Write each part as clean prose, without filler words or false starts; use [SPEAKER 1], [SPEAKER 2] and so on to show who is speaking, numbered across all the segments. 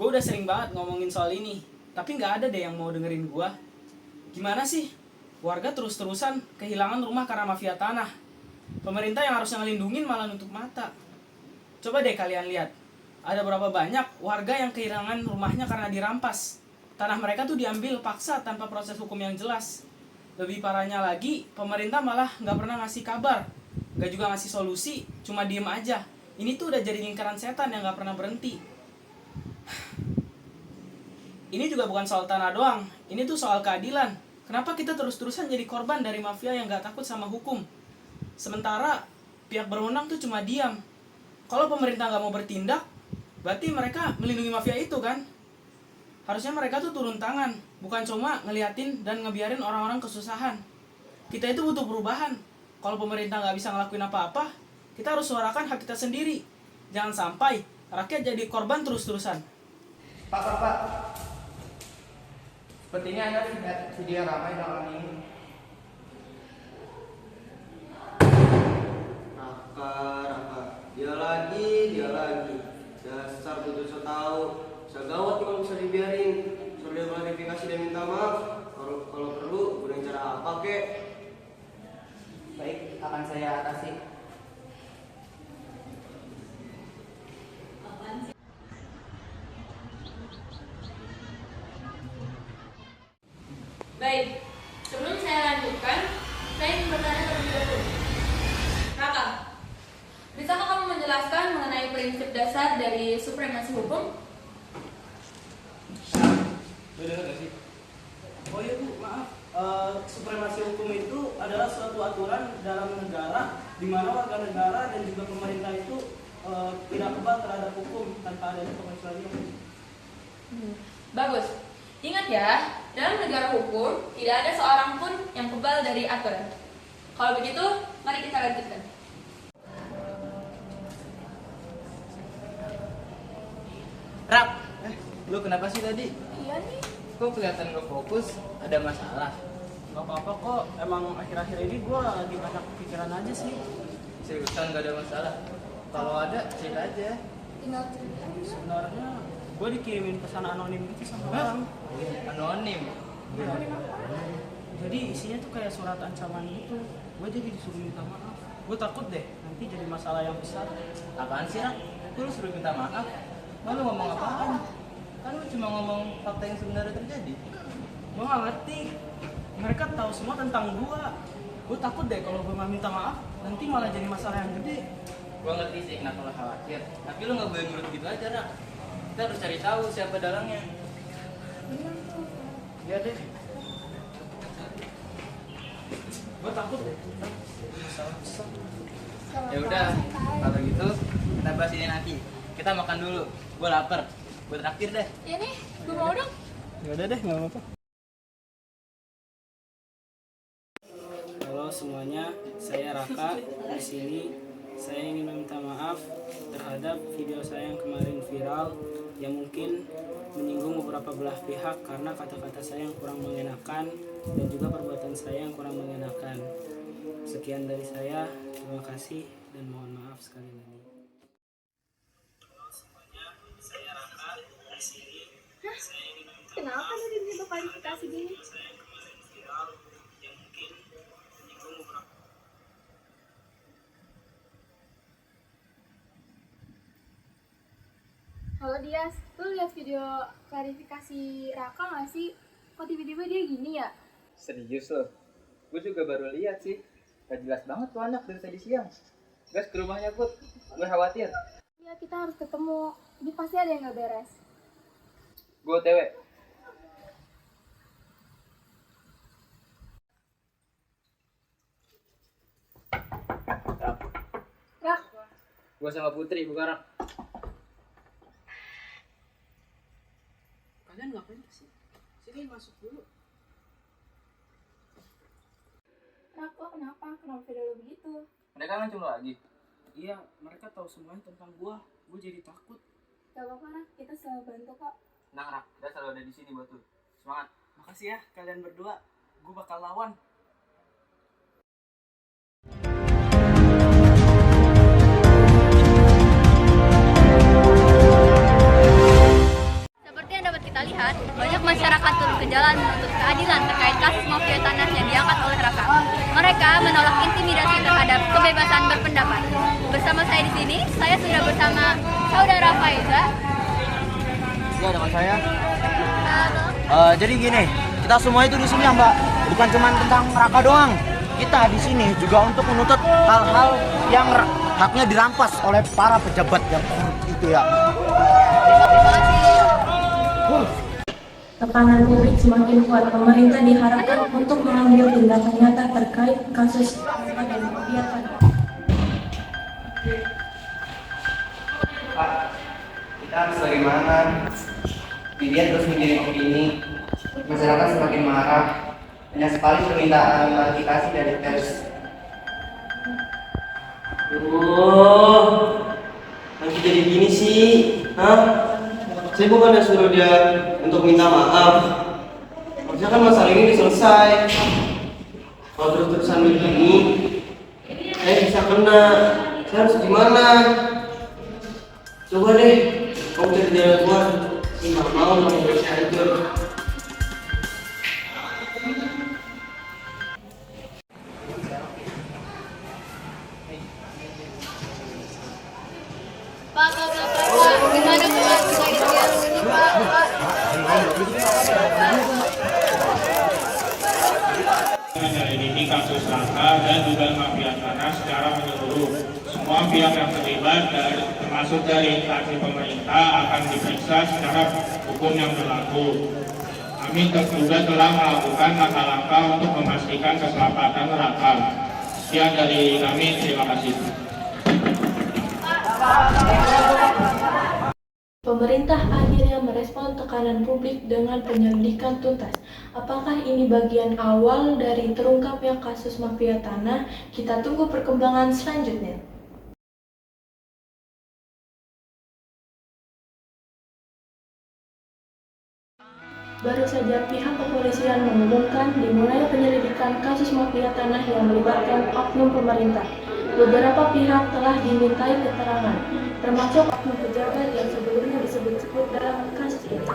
[SPEAKER 1] Gue udah sering banget ngomongin soal ini, tapi nggak ada deh yang mau dengerin gue. Gimana sih? Warga terus-terusan kehilangan rumah karena mafia tanah. Pemerintah yang harusnya ngelindungin malah nutup mata. Coba deh kalian lihat, ada berapa banyak warga yang kehilangan rumahnya karena dirampas. Tanah mereka tuh diambil paksa tanpa proses hukum yang jelas. Lebih parahnya lagi, pemerintah malah nggak pernah ngasih kabar, nggak juga ngasih solusi, cuma diem aja. Ini tuh udah jadi lingkaran setan yang nggak pernah berhenti. Ini juga bukan soal tanah doang, ini tuh soal keadilan. Kenapa kita terus-terusan jadi korban dari mafia yang nggak takut sama hukum? Sementara pihak berwenang tuh cuma diam. Kalau pemerintah nggak mau bertindak, berarti mereka melindungi mafia itu kan? Harusnya mereka tuh turun tangan, bukan cuma ngeliatin dan ngebiarin orang-orang kesusahan. Kita itu butuh perubahan. Kalau pemerintah nggak bisa ngelakuin apa-apa, kita harus suarakan hak kita sendiri. Jangan sampai rakyat jadi korban terus-terusan.
[SPEAKER 2] Pak. Sepertinya Anda lihat video yang ramai belakangan ini.
[SPEAKER 3] Raka. Dia lagi. Dasar butuh so tahu. Segawat nih kalau bisa dibiarin. Suruh dia klarifikasi dan minta maaf. Kalau perlu, gunain cara apa kek?
[SPEAKER 2] Baik, akan saya atasi.
[SPEAKER 4] Baik, sebelum saya lanjutkan, saya ingin bertanya terlebih dahulu. Raka, bisakah kamu menjelaskan mengenai prinsip dasar dari supremasi hukum?
[SPEAKER 1] Lo denger gak sih? Oh iya Bu, maaf. Supremasi hukum itu adalah suatu aturan dalam negara di mana warga negara dan juga pemerintah itu tidak kebal terhadap hukum tanpa adanya pengecualian.
[SPEAKER 4] Bagus. Ingat ya, dalam negara hukum tidak ada seorang pun yang kebal dari aturan. Kalau begitu, mari kita lanjutkan.
[SPEAKER 2] Rak, lu kenapa sih tadi?
[SPEAKER 4] Iya nih.
[SPEAKER 2] Kok kelihatan gak fokus? Ada masalah?
[SPEAKER 1] Gak apa-apa kok, emang akhir-akhir ini gue lagi banyak pikiran aja sih.
[SPEAKER 2] Seriusan gak ada masalah? Kalau ada, cerita aja.
[SPEAKER 4] Tinggal cerita.
[SPEAKER 1] Sebenarnya gue dikirimin pesan anonim gitu sama orang.
[SPEAKER 2] Anonim?
[SPEAKER 1] Jadi isinya tuh kayak surat ancaman gitu. Gue jadi disuruh minta maaf. Gue takut deh nanti jadi masalah yang besar.
[SPEAKER 2] Apaan sih, Rak? Kok lu suruh minta maaf? Lu ngomong apaan? Kan lu cuma ngomong fakta yang sebenarnya terjadi.
[SPEAKER 1] Gue gak ngerti. Mereka tahu semua tentang gue. Gue takut deh kalau gue minta maaf nanti malah jadi masalah yang gede.
[SPEAKER 2] Gua ngerti sih kenapa lo khawatir. Tapi lu gak boleh nurut gitu aja, Rak. Kita harus cari tahu siapa dalangnya.
[SPEAKER 1] Iya deh. Gue takut deh. Masalah besar.
[SPEAKER 2] Ya udah, kalau gitu kita bahas ini nanti. Kita makan dulu. Gua lapar. Gua traktir deh.
[SPEAKER 4] Ya nih, gue mau dong.
[SPEAKER 1] Ya udah deh, nggak apa-apa. Halo semuanya, saya Raka. Di sini saya ingin meminta maaf terhadap video saya yang kemarin viral yang mungkin menyinggung beberapa belah pihak karena kata-kata saya yang kurang mengenakan dan juga perbuatan saya yang kurang mengenakan. Sekian dari saya, terima kasih dan mohon maaf sekali lagi.
[SPEAKER 4] Kenapa tadi bisa kualifikasi gini? Halo Dias, lu lihat video klarifikasi Raka nggak sih? Kok tiba-tiba dia gini ya?
[SPEAKER 2] Serius lo? Gue juga baru lihat sih. Gak jelas banget tuh anak dari tadi siang. Gas ke rumahnya, Put. Gue khawatir.
[SPEAKER 4] Ya kita harus ketemu. Ini pasti ada yang nggak beres.
[SPEAKER 2] Gue OTW.
[SPEAKER 4] Rak,
[SPEAKER 2] Gue sama Putri, bukan Rak.
[SPEAKER 1] Kalian ngapain sih? Sini masuk dulu.
[SPEAKER 4] Rak, lo kenapa? Kenapa video lo begitu?
[SPEAKER 2] Mereka ngancam lo lagi.
[SPEAKER 1] Iya, mereka tahu semuanya tentang gua. Gua jadi takut.
[SPEAKER 4] Gak apa-apa Rak, kita selalu bantu kok.
[SPEAKER 2] Tenang, Rak. Dia selalu ada di sini buat lu. Semangat.
[SPEAKER 1] Makasih ya kalian berdua. Gua bakal lawan.
[SPEAKER 5] berjalan menuntut keadilan terkait kasus mafia tanah yang diangkat oleh Raka. Mereka menolak intimidasi terhadap kebebasan berpendapat. Bersama saya di sini, saya sudah bersama saudara Faiza.
[SPEAKER 6] Ya, dengan saya. Jadi gini, kita semua itu di sini ya Mbak, bukan cuma tentang Raka doang. Kita di sini juga untuk menuntut hal-hal yang haknya dirampas oleh para pejabat yang itu ya.
[SPEAKER 5] Terima kasih.
[SPEAKER 7] Tekanan publik semakin kuat. Pemerintah diharapkan untuk mengambil tindakan nyata terkait kasus Raka dan mafia tanah.
[SPEAKER 3] Pak, kita harus bagaimana? Media terus menjadi opini, masyarakat semakin marah, banyak sekali permintaan klarifikasi dari pers.
[SPEAKER 8] Nanti jadi gini sih, saya bukannya suruh dia untuk minta maaf. Harusnya kan masalah ini diselesai. Kalau terus-terusan begini, saya bisa kena. Saya harus gimana? Coba deh, kamu cari jalan keluar. Ini nggak mau pakai saya hancur.
[SPEAKER 5] Pak, gimana Pak? Bisa dibiarkan ini Pak?
[SPEAKER 9] Menyelidiki kasus Raka dan juga mafia tanah secara menyeluruh. Semua pihak yang terlibat, termasuk dari instansi pemerintah, akan diperiksa secara hukum yang berlaku. Kami juga telah melakukan langkah-langkah untuk memastikan keselamatan Raka. Sekian dari kami, terima kasih.
[SPEAKER 7] Pemerintah akhirnya merespon tekanan publik dengan penyelidikan tuntas. Apakah ini bagian awal dari terungkapnya kasus mafia tanah? Kita tunggu perkembangan selanjutnya. Baru saja pihak kepolisian mengumumkan dimulai penyelidikan kasus mafia tanah yang melibatkan oknum pemerintah. Beberapa pihak telah dimintai keterangan, termasuk oknum pejabat yang sebelumnya disebut-sebut dalam kasus ini.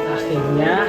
[SPEAKER 1] Akhirnya